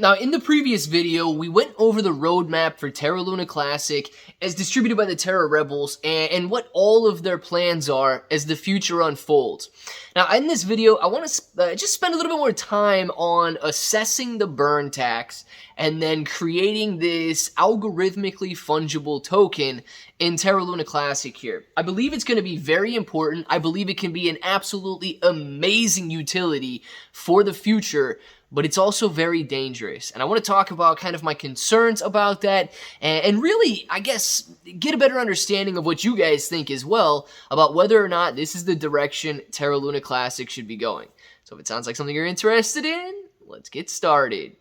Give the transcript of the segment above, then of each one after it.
Now, in the previous video, we went over the roadmap for Terra Luna Classic as distributed by the Terra Rebels and what all of their plans are as the future unfolds. Now, in this video, I want to just spend a little bit more time on assessing the burn tax and then creating this algorithmically fungible token in Terra Luna Classic here. I believe it's going to be very important. I believe it can be an absolutely amazing utility for the future, but it's also very dangerous. And I want to talk about kind of my concerns about that and really, I guess, get a better understanding of what you guys think as well about whether or not this is the direction Terra Luna Classic should be going. So if it sounds like something you're interested in, let's get started.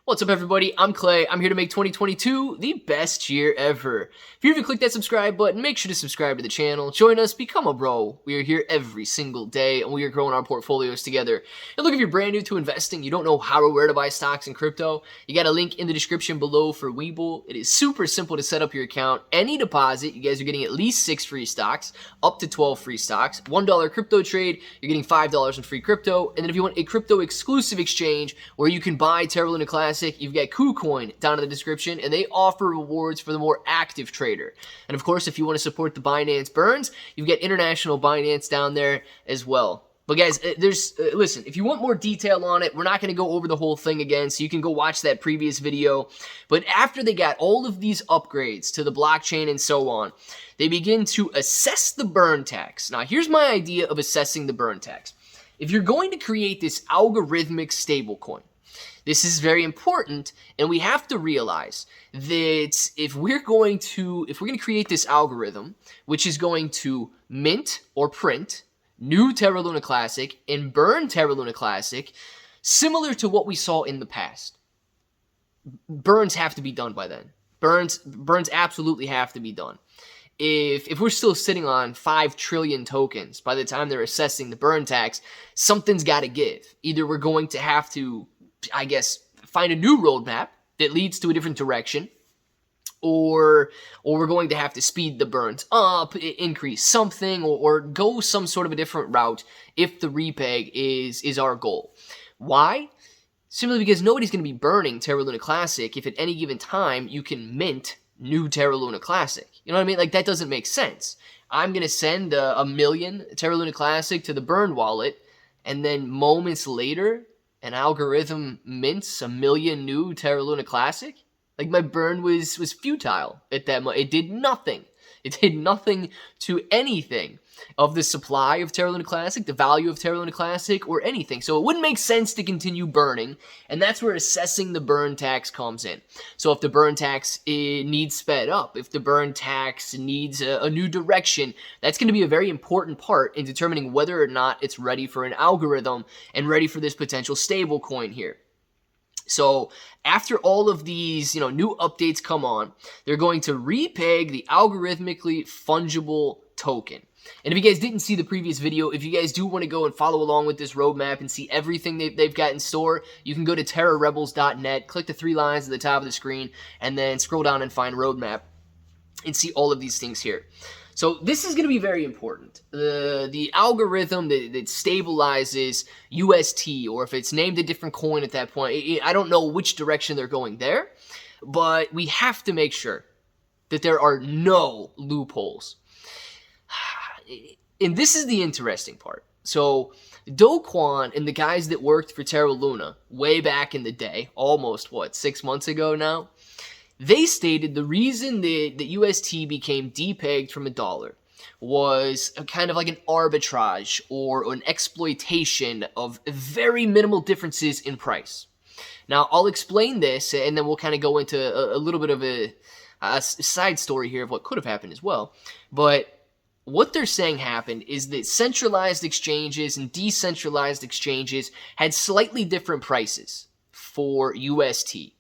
What's up, everybody? I'm Clay. I'm here to make 2022 the best year ever. If you haven't clicked that subscribe button, make sure to subscribe to the channel. Join us, become a bro. We are here every single day, and we are growing our portfolios together. And look, if you're brand new to investing, you don't know how or where to buy stocks in crypto, you got a link in the description below for Webull. It is super simple to set up your account. Any deposit, you guys are getting at least 6 free stocks, up to 12 free stocks. $1 crypto trade, you're getting $5 in free crypto. And then if you want a crypto exclusive exchange where you can buy Terra Luna Classic, you've got KuCoin down in the description, and they offer rewards for the more active trader. And of course, if you want to support the Binance burns, you've got international Binance down there as well. But guys, listen, if you want more detail on it, we're not going to go over the whole thing again, so you can go watch that previous video. But after they got all of these upgrades to the blockchain and so on, they begin to assess the burn tax. Now, here's my idea of assessing the burn tax. If you're going to create this algorithmic stablecoin, this is very important, and we have to realize that if we're going to create this algorithm, which is going to mint or print new Terra Luna Classic and burn Terra Luna Classic, similar to what we saw in the past, burns have to be done by then. Burns absolutely have to be done. If we're still sitting on 5 trillion tokens by the time they're assessing the burn tax, something's got to give. Either we're going to have to, I guess, find a new roadmap that leads to a different direction, or we're going to have to speed the burns up, increase something, or go some sort of a different route if the repeg is our goal. Why? Simply because nobody's going to be burning Terra Luna Classic if at any given time you can mint new Terra Luna Classic. You know what I mean? Like, that doesn't make sense. I'm going to send a million Terra Luna Classic to the burn wallet, and then moments later, an algorithm mints a million new Terra Luna Classic? Like, my burn was futile at that moment. It did nothing. It did nothing to anything of the supply of Terra Luna Classic, the value of Terra Luna Classic, or anything. So it wouldn't make sense to continue burning, and that's where assessing the burn tax comes in. So if the burn tax needs sped up, if the burn tax needs a new direction, that's going to be a very important part in determining whether or not it's ready for an algorithm and ready for this potential stable coin here. So after all of these, new updates come on, they're going to repeg the algorithmically fungible token. And if you guys didn't see the previous video, if you guys do want to go and follow along with this roadmap and see everything they've got in store, you can go to terrarebels.net, click the 3 lines at the top of the screen, and then scroll down and find roadmap and see all of these things here. So this is going to be very important. The algorithm that stabilizes UST, or if it's named a different coin at that point, I don't know which direction they're going there, but we have to make sure that there are no loopholes. And this is the interesting part. So Do Kwon and the guys that worked for Terra Luna way back in the day, almost, 6 months ago now, they stated the reason that UST became depegged from $1 was kind of like an arbitrage or an exploitation of very minimal differences in price. Now, I'll explain this, and then we'll kind of go into a little bit of a side story here of what could have happened as well. But what they're saying happened is that centralized exchanges and decentralized exchanges had slightly different prices for UST.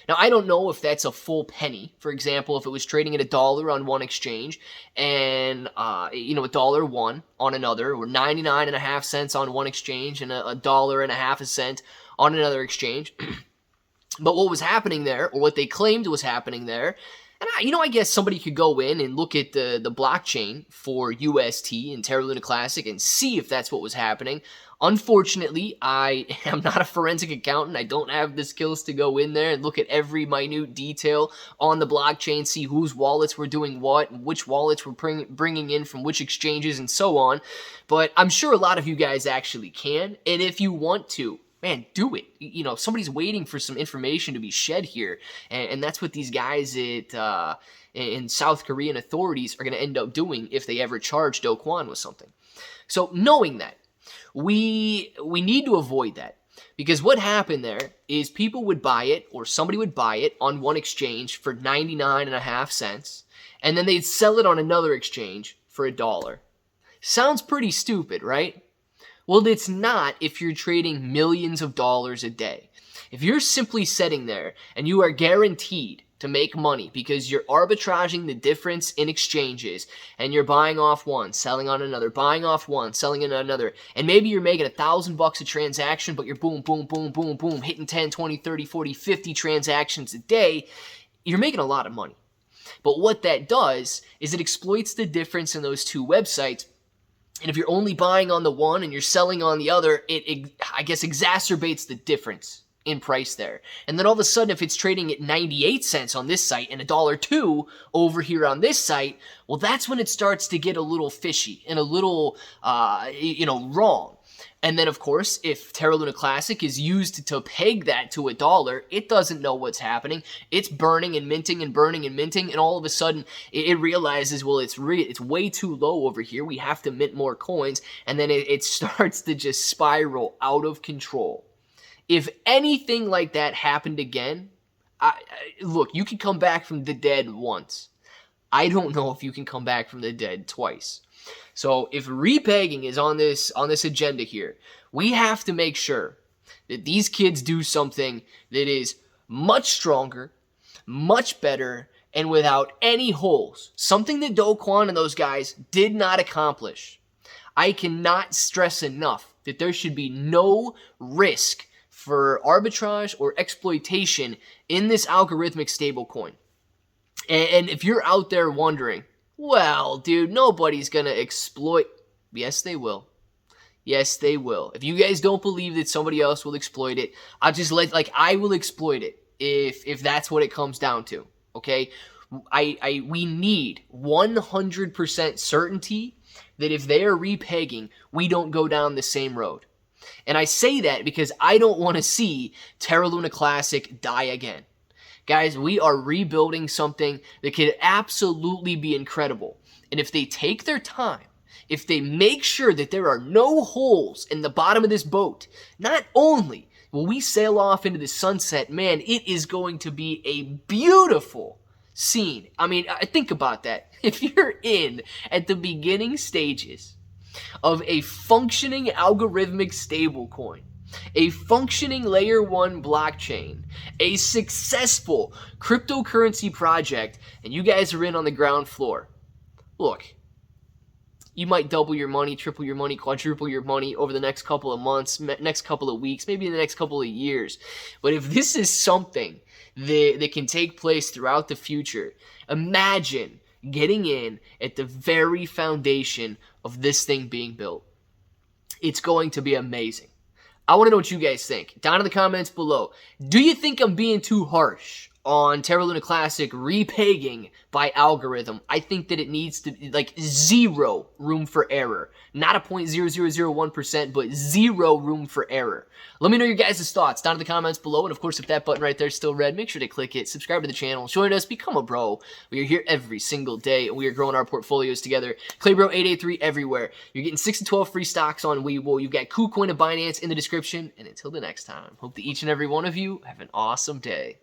Now, I don't know if that's a full penny. For example, if it was trading at $1 on one exchange and, $1.01 on another, or 99.5 cents on one exchange and $1.50 a cent on another exchange. But what was happening there, or what they claimed was happening there, And I guess somebody could go in and look at the blockchain for UST and Terra Luna Classic and see if that's what was happening. Unfortunately, I am not a forensic accountant. I don't have the skills to go in there and look at every minute detail on the blockchain, see whose wallets were doing what, which wallets were bringing in from which exchanges, and so on. But I'm sure a lot of you guys actually can. And if you want to, man, do it. Somebody's waiting for some information to be shed here. And that's what these guys in South Korean authorities are going to end up doing if they ever charge Do Kwon with something. So knowing that, we need to avoid that, because what happened there is people would buy it, or somebody would buy it on one exchange for 99.5 cents, and then they'd sell it on another exchange for $1. Sounds pretty stupid, right? Well, it's not if you're trading millions of dollars a day. If you're simply sitting there and you are guaranteed to make money because you're arbitraging the difference in exchanges, and you're buying off one, selling on another, buying off one, selling on another, and maybe you're making $1,000 a transaction, but you're boom, boom, boom, boom, boom, hitting 10, 20, 30, 40, 50 transactions a day, you're making a lot of money. But what that does is it exploits the difference in those two websites. And if you're only buying on the one and you're selling on the other, it I guess exacerbates the difference in price there. And then all of a sudden, if it's trading at 98 cents on this site and $1.02 over here on this site, well, that's when it starts to get a little fishy and a little, wrong. And then, of course, if Terra Luna Classic is used to peg that to $1, it doesn't know what's happening. It's burning and minting and burning and minting, and all of a sudden, it realizes, well, it's way too low over here. We have to mint more coins, and then it starts to just spiral out of control. If anything like that happened again, look, you can come back from the dead once. I don't know if you can come back from the dead twice. So if repegging is on this agenda here, we have to make sure that these kids do something that is much stronger, much better, and without any holes. Something that Do Kwon and those guys did not accomplish. I cannot stress enough that there should be no risk for arbitrage or exploitation in this algorithmic stablecoin. And if you're out there wondering, well, dude, nobody's going to exploit. Yes, they will. Yes, they will. If you guys don't believe that somebody else will exploit it, I'll just I will exploit it if that's what it comes down to. Okay? We need 100% certainty that if they are repegging, we don't go down the same road. And I say that because I don't want to see Terra Luna Classic die again. Guys, we are rebuilding something that could absolutely be incredible. And if they take their time, if they make sure that there are no holes in the bottom of this boat, not only will we sail off into the sunset, man, it is going to be a beautiful scene. I mean, think about that. If you're in at the beginning stages of a functioning algorithmic stablecoin, a functioning layer 1 blockchain, a successful cryptocurrency project, and you guys are in on the ground floor, look, you might double your money, triple your money, quadruple your money over the next couple of months, next couple of weeks, maybe in the next couple of years. But if this is something that can take place throughout the future, imagine getting in at the very foundation of this thing being built. It's going to be amazing. I want to know what you guys think. Down in the comments below. Do you think I'm being too harsh on Terra Luna Classic repegging by algorithm? I think that it needs to be zero room for error. Not a 0.0001%, but zero room for error. Let me know your guys' thoughts down in the comments below. And of course, if that button right there is still red, make sure to click it. Subscribe to the channel. Join us. Become a bro. We are here every single day, and we are growing our portfolios together. ClayBro 883 everywhere. You're getting 6 to 12 free stocks on Webull. You've got KuCoin and Binance in the description. And until the next time, hope that each and every one of you have an awesome day.